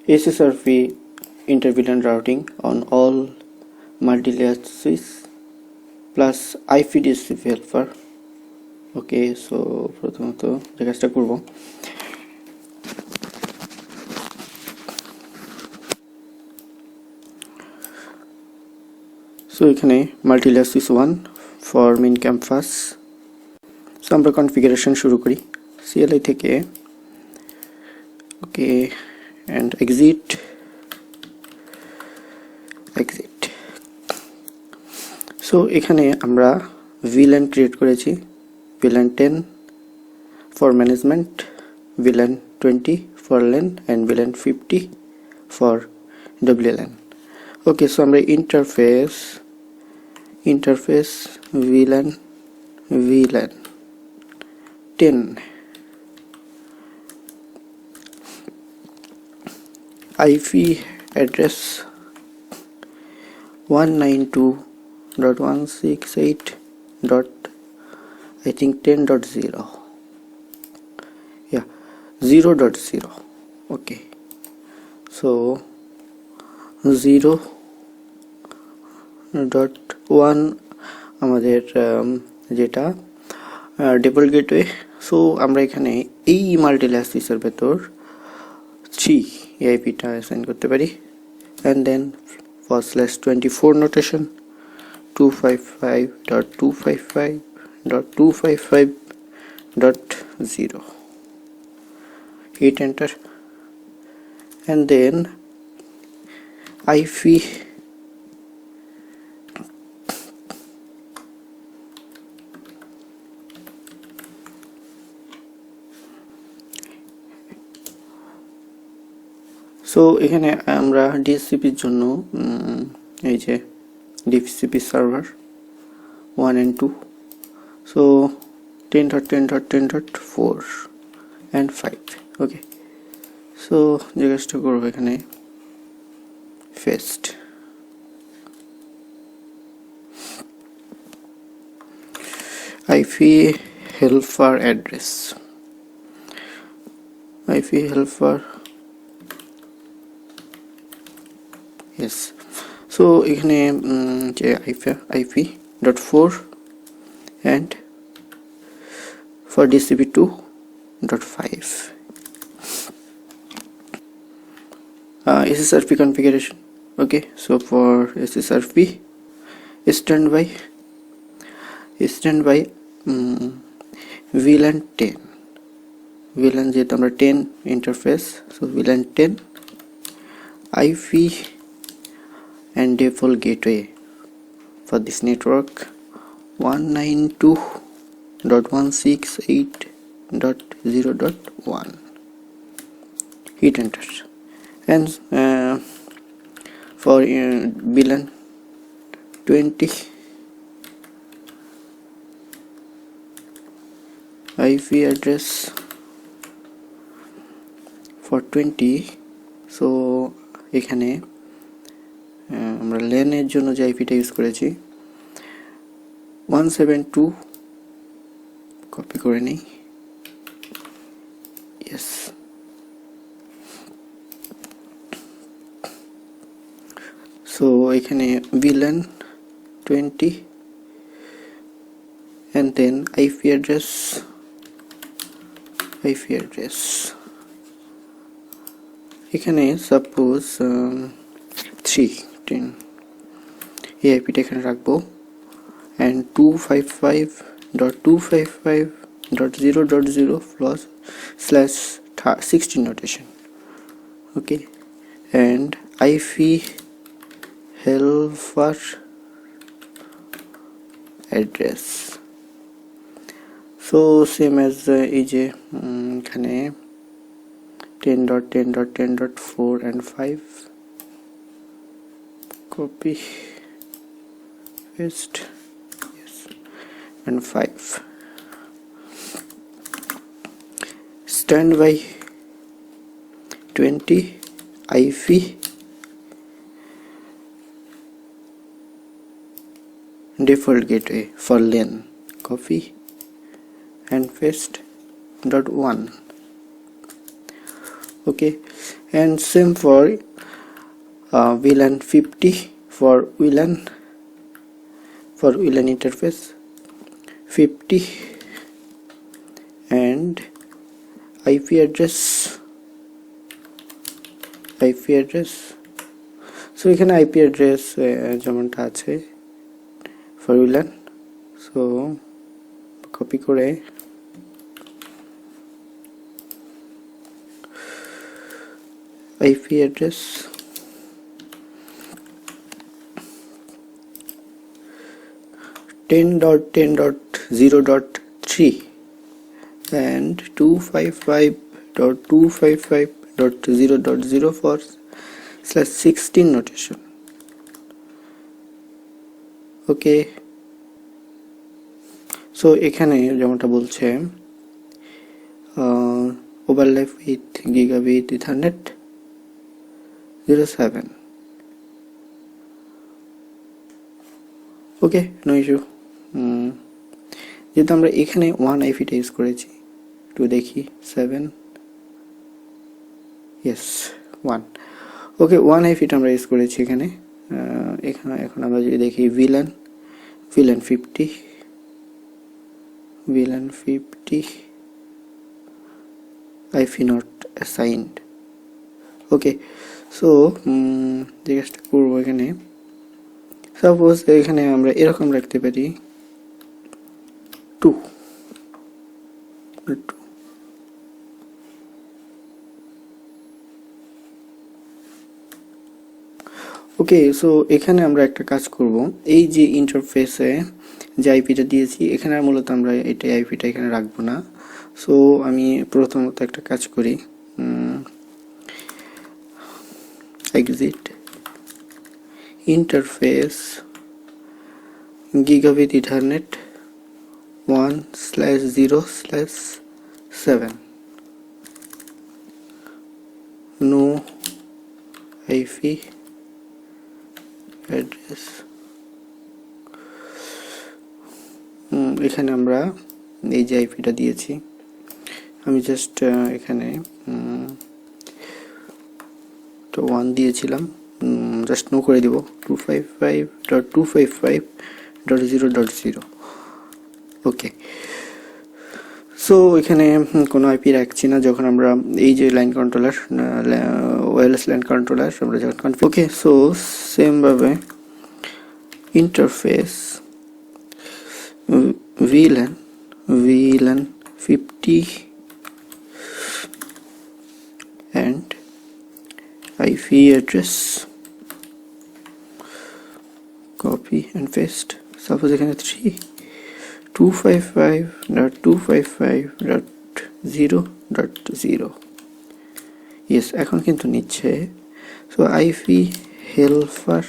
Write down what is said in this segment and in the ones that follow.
HSRP Inter-VLAN routing on all multi-layer switch plus IP DHCP helper. Okay, so প্রথমত যে কাজটা করব, so এখানে multi layer switch 1 for main campus. So আমরা configuration শুরু করি CLI থেকে। ওকে, and exit. So এখানে আমরা VLAN ক্রিয়েট করেছি, VLAN 10 for management, VLAN 20 for LAN and VLAN 50 for WLAN. Okay, so আমরা interface VLAN 10 IP address 192.168.10.0. Yeah, 0.0. Okay, so 0.1 আমাদের যেটা ডিফল্ট গেটওয়ে। সো আমরা এখানে এই মাল্টি-লেয়ার সুইচের ভেতর 3 AIP-টা অ্যাসাইন করতে পারি, and then /24 notation 255.255.255.0. hit enter, and then IP so এখানে আমরা DHCP-র জন্য এই যে DHCP server 1 and 2, so 10.10.10.4 and 5. Okay, so যে কাজটা করবো এখানে first IP helper address, IP helper, yes. So এখানে যে IP.4 and for DHCP 2.5. HSRP configuration. Okay, so for HSRP standby VLAN 10, VLAN যেহেতু আমরা 10 interface, so VLAN 10 IP and default gateway for this network 192.168.0.1. hit enter, and for VLAN 20 IP address for 20. so এখানে আমরা LAN এর জন্য যে আইপিটা use করেছি 172, copy করে নেই, yes. সো এখানে VLAN 20 and then IP address এখানে সাপোজ 310 এই আইপিটা এখানে রাখবো, and 255.255.0.0/16 notation. okay, and IP helper address, so same as এই যে এখানে 10.10.10.4 and 5, copy paste, yes, and 5. standby 20 IP default gateway for LAN, copy and paste .1. okay, and same for VLAN 50 for VLAN interface 50 and IP address so এখানে IP address যেমনটা আছে for VLAN so copy করে IP address 10.10.0.3 and 255.255.0.0 for /16 notation. Okay, so এখানে যেমনটা বলছে overlap with gigabit Ethernet 07. Okay, no issue. যেহেতু আমরা এখানে 1 IP টা ইউজ করেছি একটু দেখি 7 yes 1 ওকে 1 IP টা আমরা ইউজ করেছি এখানে এখন আমরা যদি দেখি VLAN 50 IP not assigned. Okay, so জিজ্ঞাসা করব এখানে সাপোজ এখানে আমরা এরকম রাখতে পারি 2 ওকে সো এখানে আমরা একটা কাজ করব এই যে ইন্টারফেসে যে আইপিটা দিয়েছি এখানে মূলত আমরা এটা আইপিটা এখানে রাখবো না সো আমি প্রথমত একটা কাজ করি exit interface gigabit ethernet 1/0/7 no IP address এখানে আমরা এই যে আইপিটা দিয়েছি আমি জাস্ট এখানে তো 1 দিয়েছিলাম জাস্ট নো করে দিব 255.255.0.0 ওকে সো এখানে কোনো আইপি রাখছি না যখন আমরা এই যে line controller wireless line controller আমরা যখন ওকে সো সেম ভাবে interface VLAN 50 and IP address copy and paste suppose এখানে 255.255.0.0 yes এখন কিন্তু নিচ্ছে so IP helper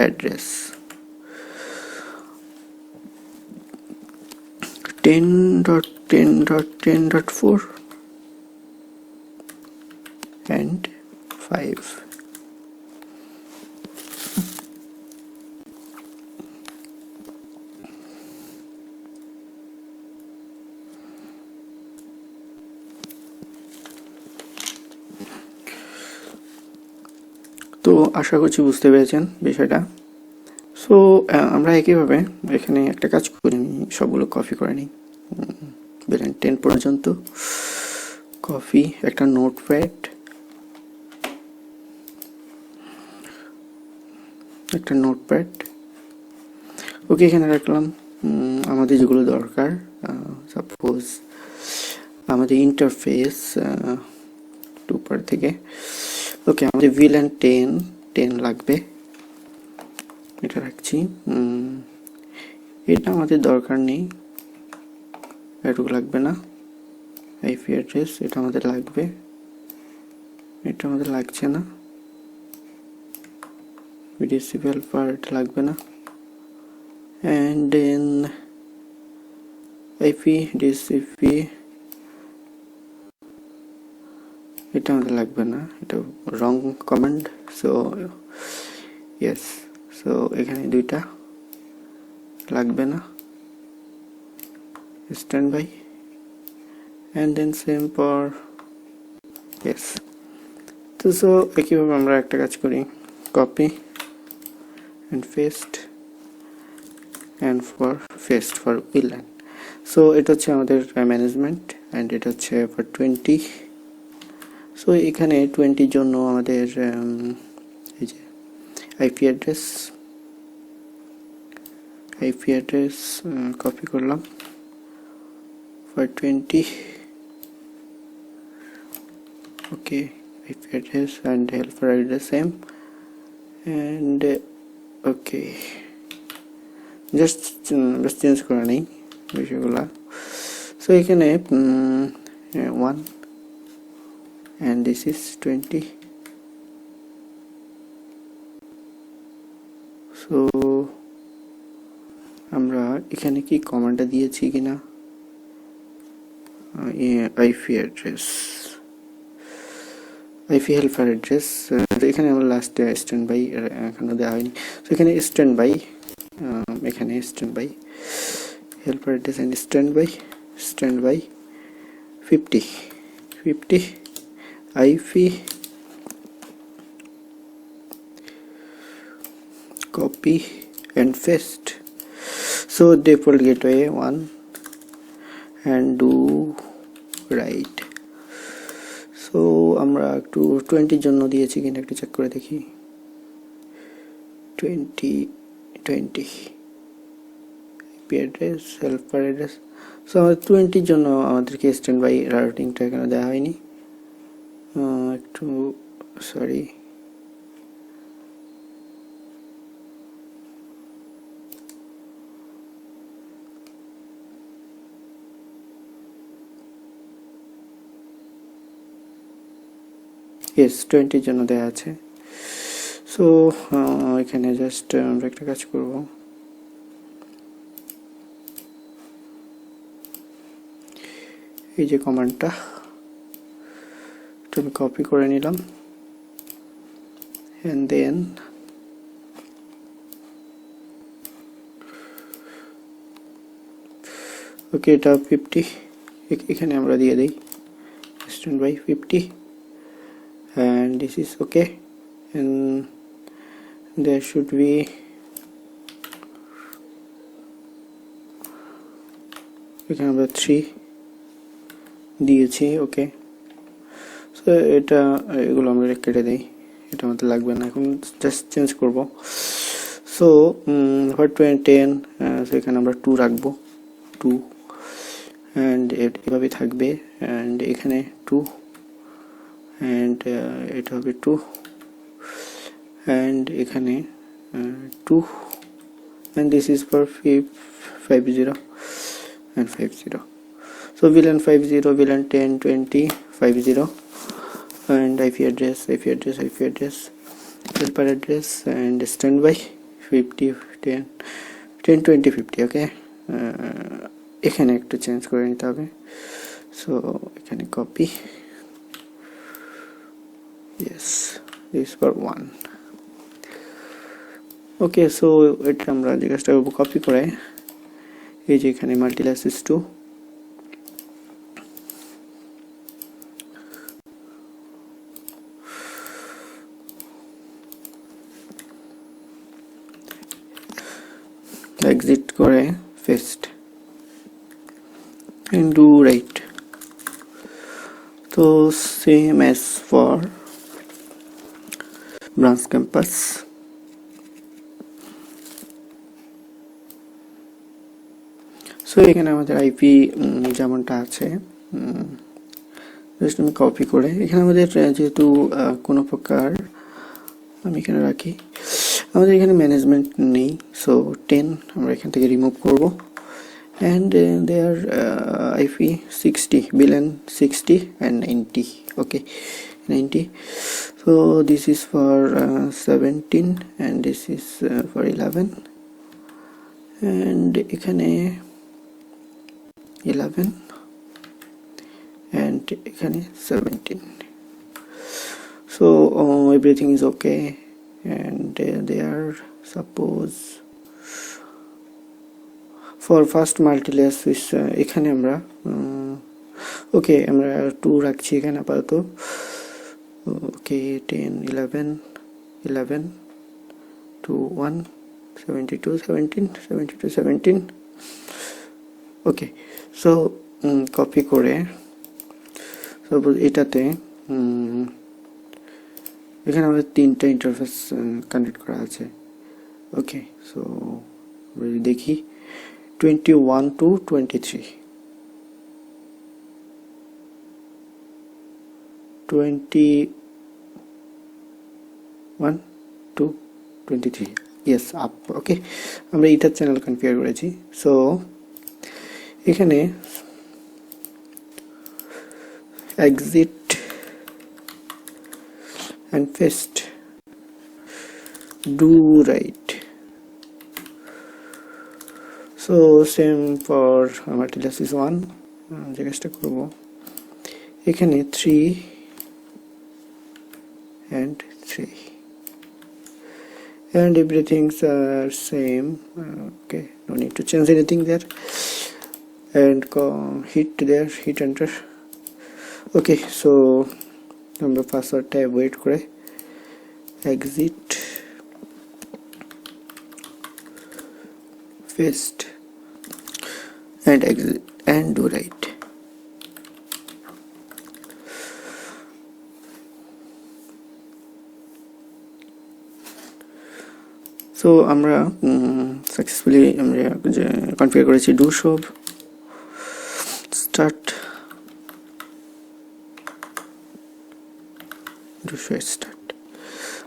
address 10.10.10.4 and 5 তো আশা করছি বুঝতে পেরেছেন বিষয়টা সো আমরা একইভাবে এখানে একটা কাজ করে নিই সবগুলো কপি করে নিই VLAN 10 পর্যন্ত কপি একটা নোটপ্যাড ওকে এখানে রাখলাম আমাদের যেগুলো দরকার সাপোজ আমাদের ইন্টারফেস টুপার থেকে ওকে আমাদের VLAN 10 লাগবে এটা রাখছি এটা আমাদের দরকার নেই এটুকু লাগবে না IP অ্যাড্রেস এটা আমাদের লাগবে এটা আমাদের লাগছে না DHCP part লাগবে না and then IP DHCP এটা আমাদের লাগবে না এটা wrong command so yes so এখানে দুইটা লাগবে না standby and then same for yes. So একইভাবে আমরা একটা কাজ করি, copy and paste and for paste for VLAN. So এটা হচ্ছে আমাদের ম্যানেজমেন্ট and এটা হচ্ছে for 20. So এখানে 20 জন্য আমাদের এই যে আইপি অ্যাড্রেস কপি করলাম for 20. Okay, IP address and helper address same, and okay, just change করা নেই বিষয়গুলা। so এখানে 1 and this is 20. so আমরা এখানে কি কমান্ডটা দিয়েছি কিনা, IP address IP helper address এখানে আমরা লাস্টে স্ট্যান্ড বাই এখানে দেওয়া হয়নি। সো এখানে স্ট্যান্ড বাই, এখানে standby helper address and stand by 50 IP copy and paste. So default gateway 1 and do right. So আমরা একটু 20 জন্য দিয়েছি কিনা একটু চেক করে দেখি। 20 IP address helper address. So 20 জন্য আমাদেরকে স্ট্যান্ড বাই রাউটিংটা এখানে দেওয়া হয়নি, একটু সরি। yes 20 জন্য দেয়া আছে। সো এখানে জাস্ট আমরা একটা কাজ করব, এই যে কমান্ডটা আমি কপি করে নিলাম and then ওকে এটা 50 এখানে আমরা দিয়ে দেই stand by 50 and this is okay, and there should be এখানে আমরা 3 দিয়েছি। ওকে, সো এটা এগুলো আমরা কেটে দেই, এটা আমাদের লাগবে না, এখন জাস্ট চেঞ্জ করব। সো ফর 10 সো এখানে আমরা 2 রাখবো, 2 and এভাবে থাকবে, and এখানে 2 and এটা হবে 2 and এখানে 2 and this is for 50 and 50. so VLAN 50, VLAN 10, 20, 50 and IP address, helper address and standby 50, 10, 20, 50. okay, এখানে একটু চেঞ্জ করে নিতে হবে। সো এখানে copy, yes this for 1. Okay, so এটা আমরা যে কাজটা করব, কপি করে এই যে এখানে মাল্টিলাসিস 2 exit করে paste and do right. so same as for branch campus. So এখানে আমাদের আইপি যেমনটা আছে জাস্ট আমি কপি করে এখানে আমাদের যেহেতু কোনো প্রকার আমি এখানে রাখি, আমাদের এখানে ম্যানেজমেন্ট নেই, সো 10 আমরা এখান থেকে রিমুভ করব and there IP 60, VLAN 60 and 90. okay, 90. so this is for 17 and this is for 11 and এখানে 11 and এখানে 17. so everything is okay and they are suppose for first multilayer switch এখানে আমরা ওকে, আমরা 2 রাখছি এখানে আপাতত। ওকে, 10 11 11 2 1 72 17 72 17। ওকে, সো কপি করে সাপোজ এটাতে এখানে আমাদের 3টা ইন্টারফেস কানেক্ট করা আছে। ওকে, সো দেখি 21 to 23, 21 to 23, ইয়েস আপ। ওকে, আমরা এটার চ্যানেল কনফিগার করেছি। সো এখানে exit and paste do right. So same for our TLS 1, যে কাজটা করব এখানে 3 and 3 and everything's same. Okay, no need to change anything there, and hit there, hit enter. Okay, so আমরা পাসওয়ার্ডটা avoid করে exit paste and exit and do right. So আমরা successfully আমরা configure করেছি do show start, start.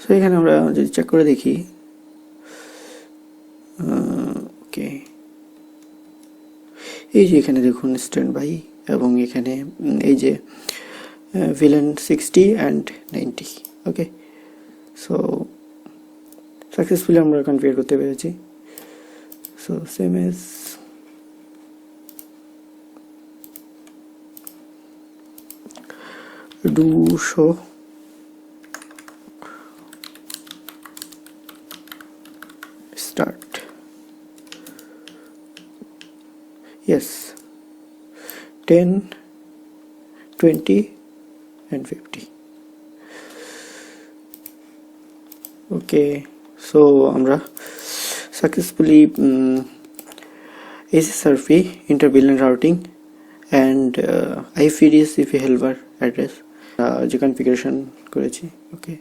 So এখানে আমরা যদি check করে দেখি, ওকে, এই যে এখানে দেখুন স্ট্যান্ড বাই, এবং এখানে এই যে VLAN 60 and 90। Okay, so successfully আমরা কনফিগার করতে পেরেছি। So same as do show start, yes, 10 20 and 50. Okay, so আমরা successfully HSRP Inter-VLAN routing and IP helper address যে কনফিগারেশন করেছি। ওকে।